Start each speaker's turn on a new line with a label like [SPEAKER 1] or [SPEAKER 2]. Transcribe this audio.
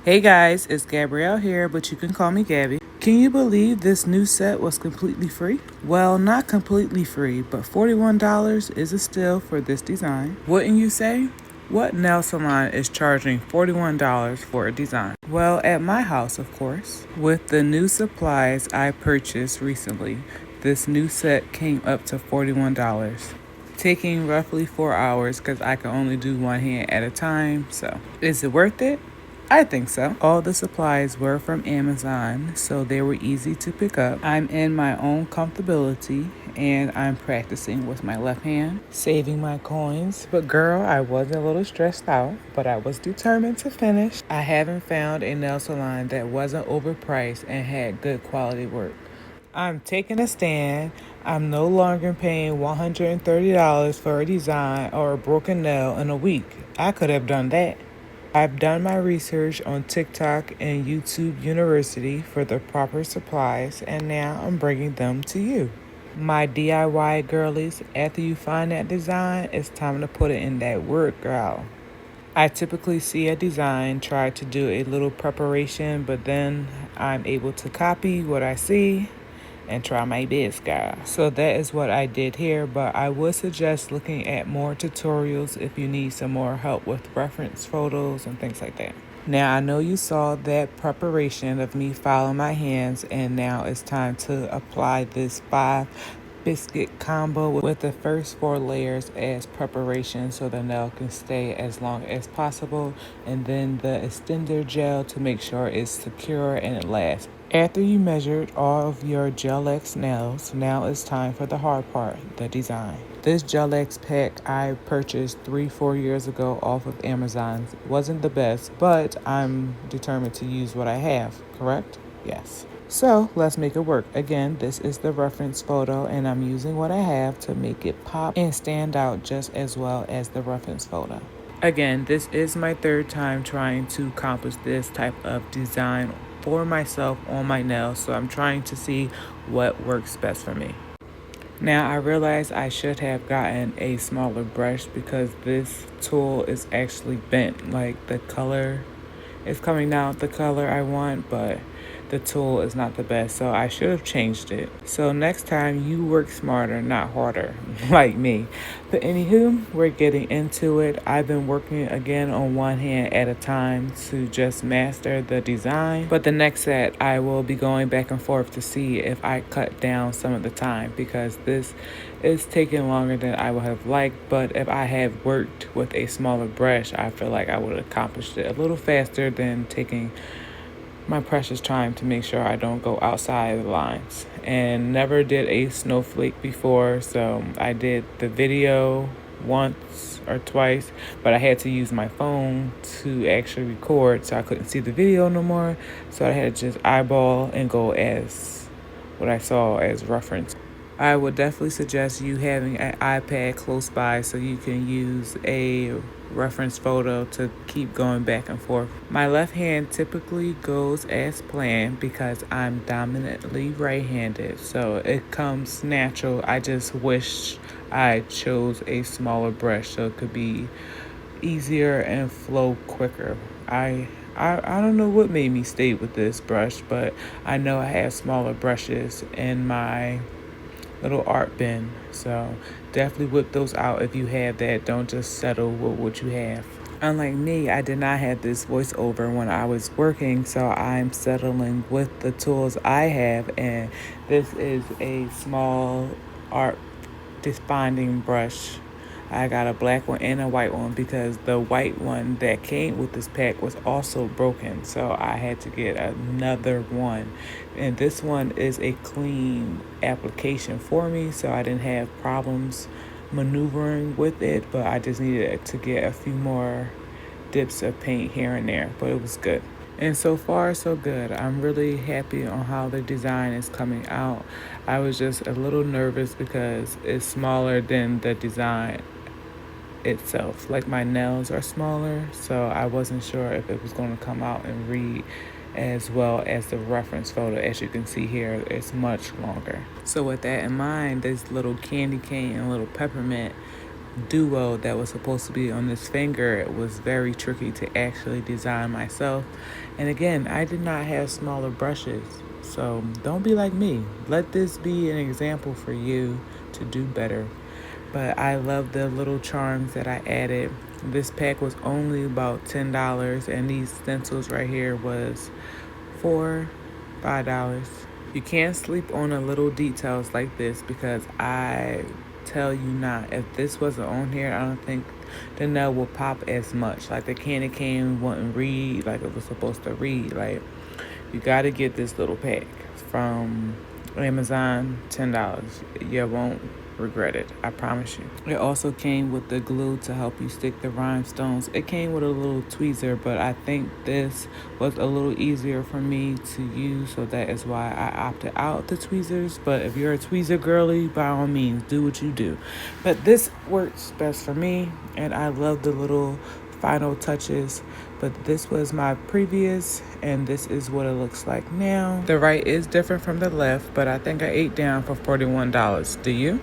[SPEAKER 1] Hey guys, it's Gabrielle here, but you can call me Gabby. Can you believe this new set was completely free? Well, not completely free, but $41 is a steal for this design. Wouldn't you say? What nail salon is charging $41 for a design? Well, at my house, of course. With the new supplies I purchased recently, this new set came up to $41. Taking roughly 4 hours because I can only do one hand at a time, so is it worth it? I think so. All the supplies were from Amazon, so they were easy to pick up. I'm in my own comfortability and I'm practicing with my left hand, saving my coins. But girl, I was a little stressed out, but I was determined to finish. I haven't found a nail salon that wasn't overpriced and had good quality work. I'm taking a stand. I'm no longer paying $130 for a design or a broken nail in a week. I could have done that. I've done my research on TikTok and YouTube University for the proper supplies, and now I'm bringing them to you. My DIY girlies, after you find that design, it's time to put it in that work, girl. I typically see a design, try to do a little preparation, but then I'm able to copy what I see and try my best, guys. So that is what I did here, but I would suggest looking at more tutorials if you need some more help with reference photos and things like that. Now, I know you saw that preparation of me filing my hands, and now it's time to apply this 5 biscuit combo with the first 4 layers as preparation so the nail can stay as long as possible, and then the extender gel to make sure it's secure and it lasts. After you measured all of your Gel X nails, now it's time for the hard part, the design. This Gel X pack I purchased 3-4 years ago off of Amazon. It wasn't the best, but I'm determined to use what I have, correct? Yes. So let's make it work. Again, this is the reference photo and I'm using what I have to make it pop and stand out just as well as the reference photo. Again, this is my third time trying to accomplish this type of design for myself on my nails, so I'm trying to see what works best for me. Now, I realize I should have gotten a smaller brush because this tool is actually bent. Like, the color is coming out the color I want, but the tool is not the best, so I should have changed it. So next time you work smarter, not harder, like me. But anywho, we're getting into it. I've been working again on one hand at a time to just master the design. But the next set, I will be going back and forth to see if I cut down some of the time because this is taking longer than I would have liked. But if I had worked with a smaller brush, I feel like I would have accomplished it a little faster than taking my precious time to make sure I don't go outside the lines. And never did a snowflake before, so I did the video once or twice, but I had to use my phone to actually record, so I couldn't see the video no more, so I had to just eyeball and go as what I saw as reference. I would definitely suggest you having an iPad close by so you can use a reference photo to keep going back and forth. My left hand typically goes as planned because I'm dominantly right-handed, so it comes natural. I just wish I chose a smaller brush so it could be easier and flow quicker. I don't know what made me stay with this brush, but I know I have smaller brushes in my little art bin, so definitely whip those out if you have that. Don't just settle with what you have. Unlike me, I did not have this voiceover when I was working, so I'm settling with the tools I have, and this is a small art defining brush. I got a black one and a white one because the white one that came with this pack was also broken, so I had to get another one. And this one is a clean application for me, so I didn't have problems maneuvering with it, but I just needed to get a few more dips of paint here and there, but it was good. And so far, so good. I'm really happy on how the design is coming out. I was just a little nervous because it's smaller than the design itself. Like, my nails are smaller, so I wasn't sure if it was going to come out and read as well as the reference photo. As you can see here, it's much longer. So with that in mind, this little candy cane and little peppermint duo that was supposed to be on this finger, it was very tricky to actually design myself. And again, I did not have smaller brushes. So don't be like me. Let this be an example for you to do better. But I love the little charms that I added. This pack was only about $10, and these stencils right here was $5. You can't sleep on the little details like this, because I tell you not, if this wasn't on here, I don't think the nail will pop as much. Like the candy cane wouldn't read like it was supposed to read. Like, you got to get this little pack from Amazon, $10. You won't regret it, I promise you. It also came with the glue to help you stick the rhinestones. It came with a little tweezer, but I think this was a little easier for me to use, so that is why I opted out the tweezers. But if you're a tweezer girly, by all means, do what you do. But this works best for me, and I love the little final touches. But this was my previous, and this is what it looks like now. The right is different from the left, but I think I ate down for $41. Do you?